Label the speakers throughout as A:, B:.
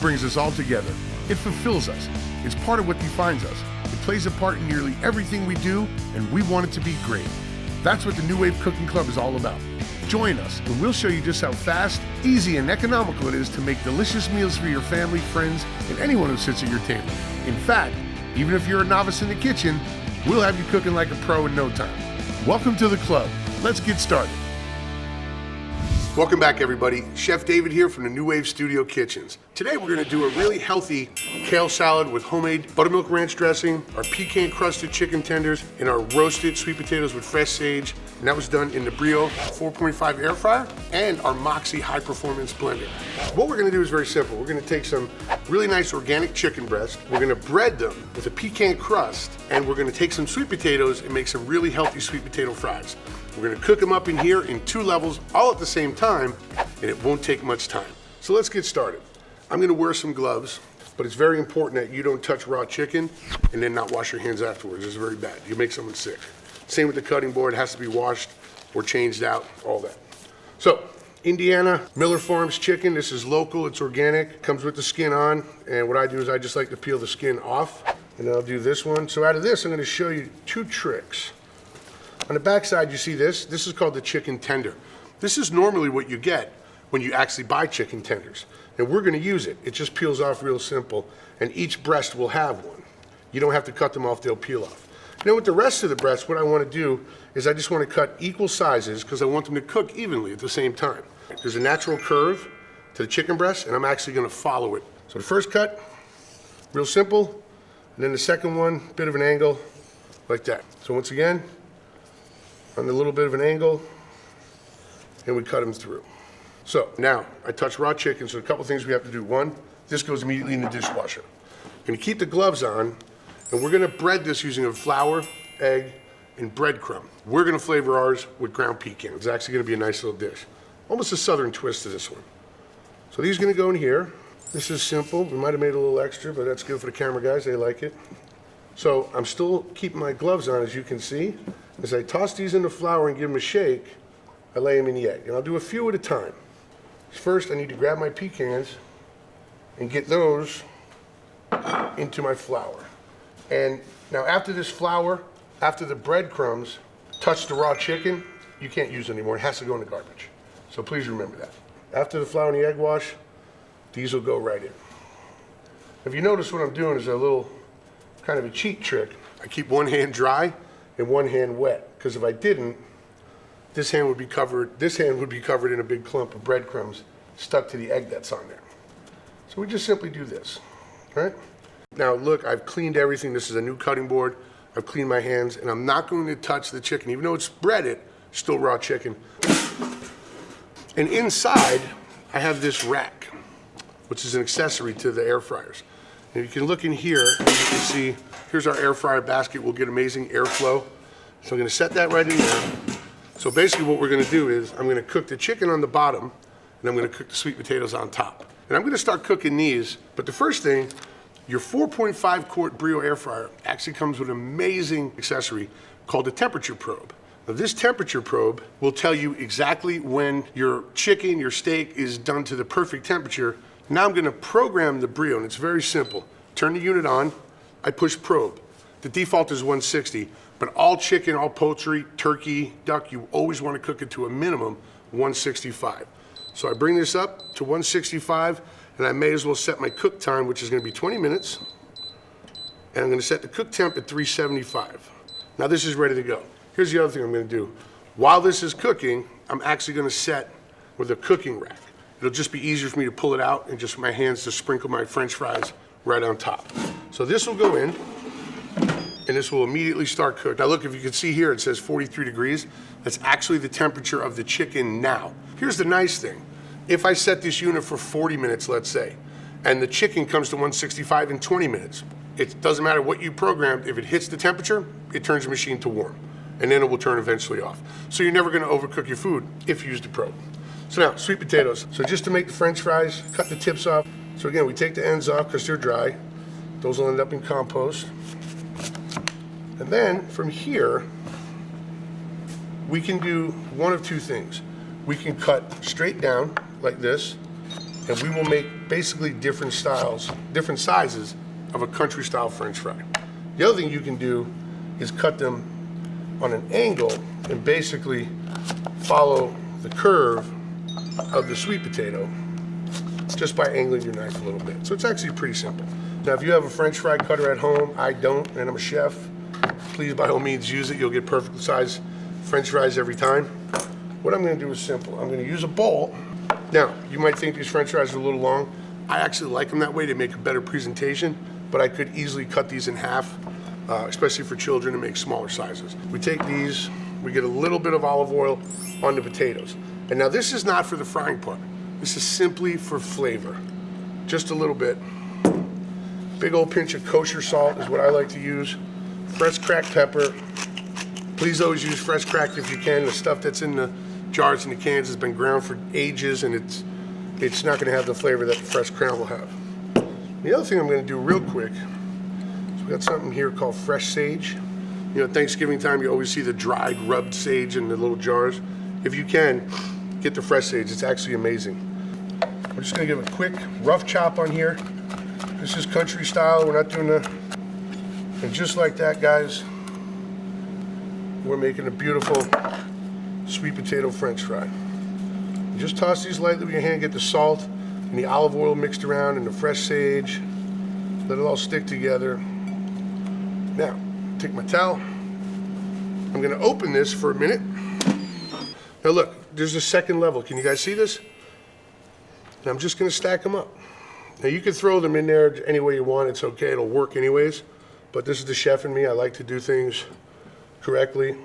A: what brings us all together. It fulfills us. It's part of what defines us. It plays a part in nearly everything we do, and we want it to be great. That's what the NuWave Cooking Club is all about. Join us, and we'll show you just how fast, easy, and economical it is to make delicious meals for your family, friends, and anyone who sits at your table. In fact, even if you're a novice in the kitchen, we'll have you cooking like a pro in no time. Welcome to the club. Let's get started. Welcome back, everybody. Chef David here from the NuWave Studio Kitchens. Today we're going to do a really healthy kale salad with homemade buttermilk ranch dressing, our pecan crusted chicken tenders, and our roasted sweet potatoes with fresh sage. And that was done in the Brio 4.5 air fryer and our Moxie high performance blender. What we're going to do is very simple. We're going to take some really nice organic chicken breast. We're going to bread them with a pecan crust, and we're going to take some sweet potatoes and make some really healthy sweet potato fries. We're going to cook them up in here in 2 levels all at the same time, and it won't take much time. So let's get started. I'm going to wear some gloves, but it's very important that you don't touch raw chicken and then not wash your hands afterwards. It's very bad. You make someone sick. Same with the cutting board. It has to be washed or changed out, all that. So, Indiana Miller Farms chicken. This is local. It's organic. Comes with the skin on, and what I do is I just like to peel the skin off, and then I'll do this one. So out of this, I'm going to show you 2 tricks. On the back side, you see this. This is called the chicken tender. This is normally what you get when you actually buy chicken tenders. And we're going to use it. It just peels off real simple. And each breast will have one. You don't have to cut them off, they'll peel off. Now with the rest of the breast, what I want to do is I just want to cut equal sizes because I want them to cook evenly at the same time. There's a natural curve to the chicken breast, and I'm actually going to follow it. So the first cut, real simple. And then the second one, bit of an angle, like that. So once again, on a little bit of an angle, and we cut them through. So now I touch raw chicken, so a couple things we have to do. One, this goes immediately in the dishwasher. I'm going to keep the gloves on, and we're going to bread this using a flour, egg, and breadcrumb. We're going to flavor ours with ground pecan. It's actually going to be a nice little dish. Almost a southern twist to this one. So these are going to go in here. This is simple. We might have made a little extra, but that's good for the camera guys. They like it. So I'm still keeping my gloves on, as you can see. As I toss these in the flour and give them a shake, I lay them in the egg. And I'll do a few at a time. First, I need to grab my pecans and get those into my flour. And now after this flour, after the breadcrumbs touch the raw chicken, you can't use it anymore. It has to go in the garbage. So please remember that. After the flour and the egg wash, these will go right in. If you notice, what I'm doing is a little kind of a cheat trick. I keep one hand dry and one hand wet, because if I didn't, this hand would be covered in a big clump of breadcrumbs stuck to the egg that's on there. So we just simply do this, all right? Now look, I've cleaned everything. This is a new cutting board. I've cleaned my hands, and I'm not going to touch the chicken, even though it's breaded, still raw chicken. And inside, I have this rack, which is an accessory to the air fryers. And you can look in here, and you can see, here's our air fryer basket. We'll get amazing airflow. So I'm going to set that right in there. So basically what we're going to do is I'm going to cook the chicken on the bottom, and I'm going to cook the sweet potatoes on top. And I'm going to start cooking these, but the first thing, your 4.5 quart Brio air fryer actually comes with an amazing accessory called a temperature probe. Now this temperature probe will tell you exactly when your chicken, your steak is done to the perfect temperature. Now I'm going to program the Brio, and it's very simple. Turn the unit on, I push probe. The default is 160, but all chicken, all poultry, turkey, duck, you always want to cook it to a minimum 165. So I bring this up to 165, and I may as well set my cook time, which is going to be 20 minutes. And I'm going to set the cook temp at 375. Now this is ready to go. Here's the other thing I'm going to do. While this is cooking, I'm actually going to set with a cooking rack. It'll just be easier for me to pull it out and just my hands to sprinkle my French fries right on top. So this will go in, and this will immediately start cooking. Now look, if you can see here, it says 43 degrees. That's actually the temperature of the chicken now. Here's the nice thing. If I set this unit for 40 minutes, let's say, and the chicken comes to 165 in 20 minutes, it doesn't matter what you programmed. If it hits the temperature, it turns the machine to warm, and then it will turn eventually off. So you're never going to overcook your food if you use the probe. So now, sweet potatoes. So just to make the French fries, cut the tips off. So again, we take the ends off because they're dry. Those will end up in compost. And then from here, we can do one of two things. We can cut straight down like this, and we will make basically different styles, different sizes of a country style French fry. The other thing you can do is cut them on an angle and basically follow the curve of the sweet potato just by angling your knife a little bit. So it's actually pretty simple. Now, if you have a French fry cutter at home, I don't, and I'm a chef, please by all means use it. You'll get perfect size French fries every time. What I'm gonna do is simple. I'm gonna use a bowl. Now, you might think these French fries are a little long. I actually like them that way to make a better presentation, but I could easily cut these in half, especially for children, to make smaller sizes. We take these, we get a little bit of olive oil on the potatoes. And now this is not for the frying part. This is simply for flavor. Just a little bit. Big old pinch of kosher salt is what I like to use. Fresh cracked pepper. Please always use fresh cracked if you can. The stuff that's in the jars and the cans has been ground for ages, and it's not gonna have the flavor that the fresh crown will have. The other thing I'm gonna do real quick is we got something here called fresh sage. You know, at Thanksgiving time, you always see the dried, rubbed sage in the little jars. If you can, get the fresh sage. It's actually amazing. We're just gonna give a quick rough chop on here. This is country style. We're not doing the, and just like that, guys, we're making a beautiful sweet potato French fry. You just toss these lightly with your hand, get the salt and the olive oil mixed around and the fresh sage. Let it all stick together. Now, take my towel. I'm gonna open this for a minute. Now look, there's a second level. Can you guys see this? And I'm just gonna stack them up. Now you can throw them in there any way you want. It's okay, it'll work anyways. But this is the chef in me. I like to do things correctly.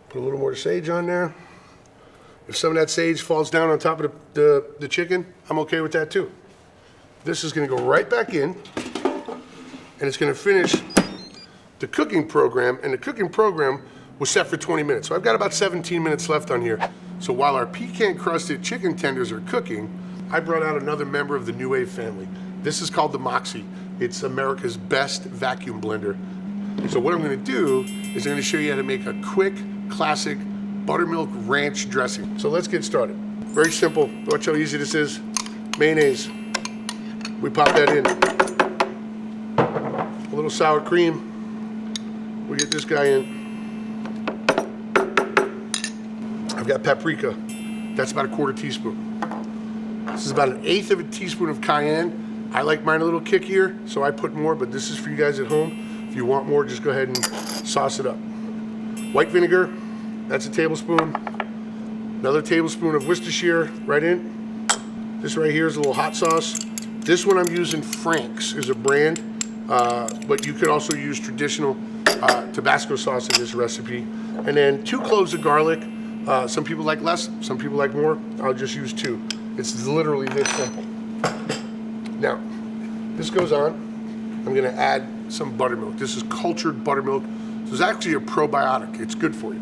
A: Put a little more sage on there. If some of that sage falls down on top of the chicken, I'm okay with that too. This is gonna go right back in, and it's gonna finish the cooking program, and the cooking program was set for 20 minutes. So I've got about 17 minutes left on here. So while our pecan crusted chicken tenders are cooking, I brought out another member of the NuWave family. This is called the Moxie. It's America's best vacuum blender. So what I'm gonna do is I'm gonna show you how to make a quick, classic buttermilk ranch dressing. So let's get started. Very simple. Watch how easy this is. Mayonnaise. We pop that in. A little sour cream. We get this guy in. I've got paprika. That's about a 1/4 teaspoon. This is about 1/8 of a teaspoon of cayenne. I like mine a little kickier, so I put more, but this is for you guys at home. If you want more, just go ahead and sauce it up. White vinegar, that's a tablespoon. Another tablespoon of Worcestershire right in. This right here is a little hot sauce. This one I'm using Frank's is a brand, but you could also use traditional Tabasco sauce in this recipe. And then 2 cloves of garlic. Some people like less, some people like more. I'll just use 2. It's literally this simple. Now, this goes on. I'm gonna add some buttermilk. This is cultured buttermilk. So it's actually a probiotic. It's good for you.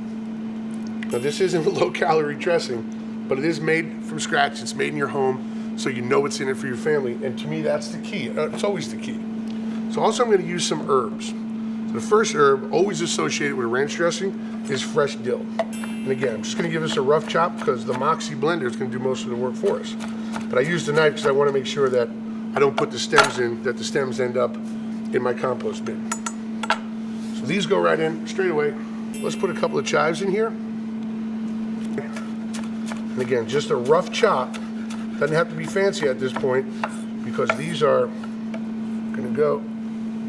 A: Now this isn't a low-calorie dressing, but it is made from scratch. It's made in your home, so you know what's in it for your family. And to me, that's the key. It's always the key. So also I'm gonna use some herbs. So the first herb, always associated with a ranch dressing, is fresh dill. And again, I'm just gonna give this a rough chop because the Moxie blender is gonna do most of the work for us. But I use the knife because I wanna make sure that I don't put the stems in, that the stems end up in my compost bin. So these go right in straight away. Let's put a couple of chives in here. And again, just a rough chop. Doesn't have to be fancy at this point because these are gonna go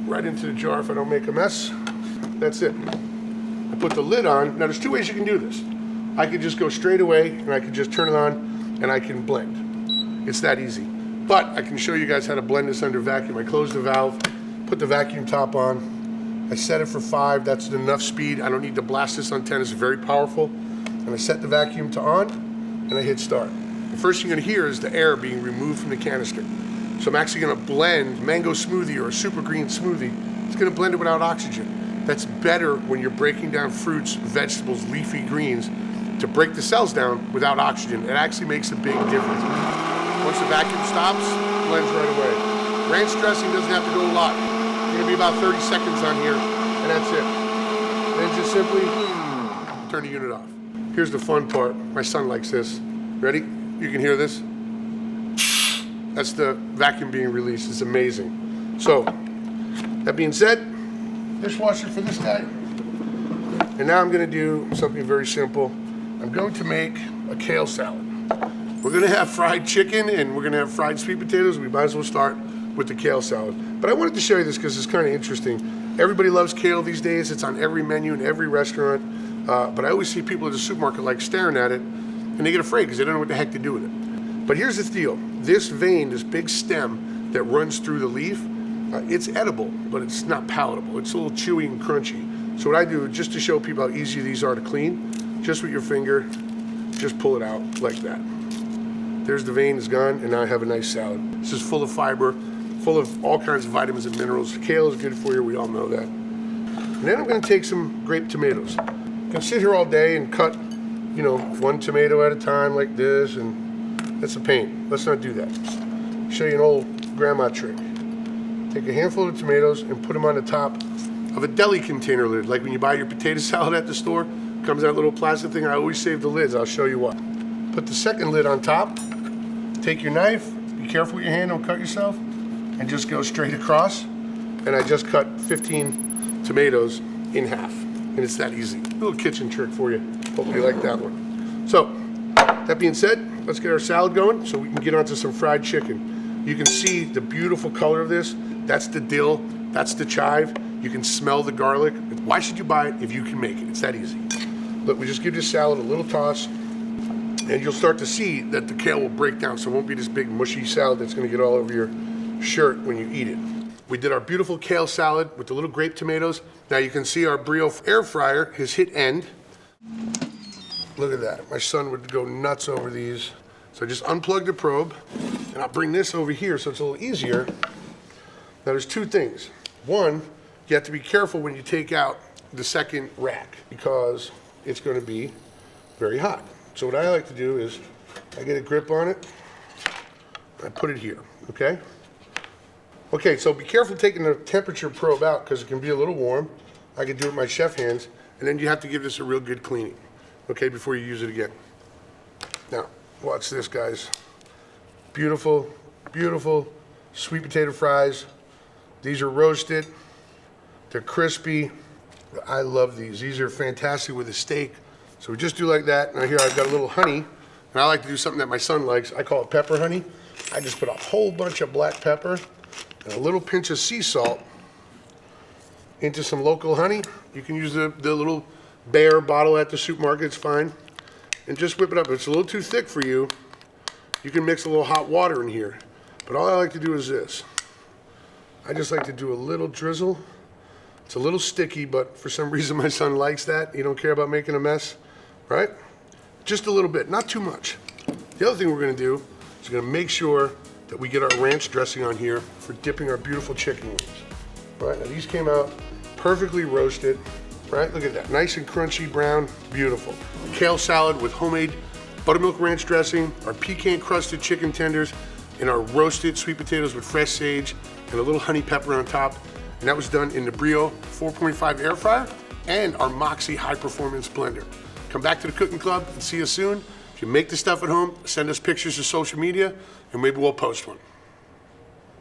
A: right into the jar if I don't make a mess. That's it. I put the lid on. Now there's 2 ways you can do this. I could just go straight away and I could just turn it on and I can blend. It's that easy. But I can show you guys how to blend this under vacuum. I close the valve, put the vacuum top on. I set it for 5, that's enough speed. I don't need to blast this on 10, it's very powerful. And I set the vacuum to on and I hit start. The first thing you're gonna hear is the air being removed from the canister. So I'm actually gonna blend mango smoothie or a super green smoothie. It's gonna blend it without oxygen. That's better when you're breaking down fruits, vegetables, leafy greens, to break the cells down without oxygen. It actually makes a big difference. Once the vacuum stops, it blends right away. Ranch dressing doesn't have to go a lot. It's gonna be about 30 seconds on here, and that's it. Then just simply turn the unit off. Here's the fun part. My son likes this. Ready? You can hear this. That's the vacuum being released. It's amazing. So, that being said, dishwasher for this guy. And now I'm gonna do something very simple. I'm going to make a kale salad. We're gonna have fried chicken and we're gonna have fried sweet potatoes. We might as well start with the kale salad. But I wanted to show you this because it's kind of interesting. Everybody loves kale these days. It's on every menu in every restaurant. But I always see people at the supermarket like staring at it and they get afraid because they don't know what the heck to do with it. But here's the deal. This vein, this big stem that runs through the leaf, it's edible, but it's not palatable. It's a little chewy and crunchy. So what I do, just to show people how easy these are to clean, just with your finger, just pull it out like that. There's the vein, is gone, and now I have a nice salad. This is full of fiber, full of all kinds of vitamins and minerals. Kale is good for you, we all know that. And then I'm gonna take some grape tomatoes. I can sit here all day and cut, you know, one tomato at a time like this, and that's a pain. Let's not do that. Show you an old grandma trick. Take a handful of tomatoes and put them on the top of a deli container lid. Like when you buy your potato salad at the store, comes that little plastic thing. I always save the lids, I'll show you what. Put the second lid on top, take your knife, be careful with your hand, don't cut yourself, and just go straight across. And I just cut 15 tomatoes in half. And it's that easy. A little kitchen trick for you. Hopefully you like that one. So, that being said, let's get our salad going so we can get onto some fried chicken. You can see the beautiful color of this. That's the dill, that's the chive. You can smell the garlic. Why should you buy it if you can make it? It's that easy. Look, we just give this salad a little toss, and you'll start to see that the kale will break down, so it won't be this big mushy salad that's gonna get all over your shirt when you eat it. We did our beautiful kale salad with the little grape tomatoes. Now you can see our Brio air fryer has hit end. Look at that. My son would go nuts over these. So I just unplug the probe, and I'll bring this over here so it's a little easier. Now there's two things. One, you have to be careful when you take out the second rack because it's going to be very hot. So what I like to do is I get a grip on it, I put it here, okay? Okay, so be careful taking the temperature probe out because it can be a little warm. I can do it with my chef hands, and then you have to give this a real good cleaning, okay, before you use it again. Now, watch this, guys. Beautiful, beautiful sweet potato fries. These are roasted. They're crispy. I love these. These are fantastic with a steak. So we just do like that. Now here I've got a little honey, and I like to do something that my son likes. I call it pepper honey. I just put a whole bunch of black pepper and a little pinch of sea salt into some local honey. You can use the little Bear bottle at the supermarket, it's fine. And just whip it up. If it's a little too thick for you, you can mix a little hot water in here. But all I like to do is this. I just like to do a little drizzle. It's a little sticky, but for some reason my son likes that. He don't care about making a mess, right? Just a little bit, not too much. The other thing we're gonna do is we're gonna make sure that we get our ranch dressing on here for dipping our beautiful chicken wings. Right, now these came out perfectly roasted, right? Look at that, nice and crunchy brown, beautiful. Kale salad with homemade buttermilk ranch dressing, our pecan crusted chicken tenders, and our roasted sweet potatoes with fresh sage and a little honey pepper on top. And that was done in the Brio 4.5 air fryer and our Moxie high performance blender. Come back to the cooking club and see us soon. If you make the stuff at home, send us pictures to social media and maybe we'll post one.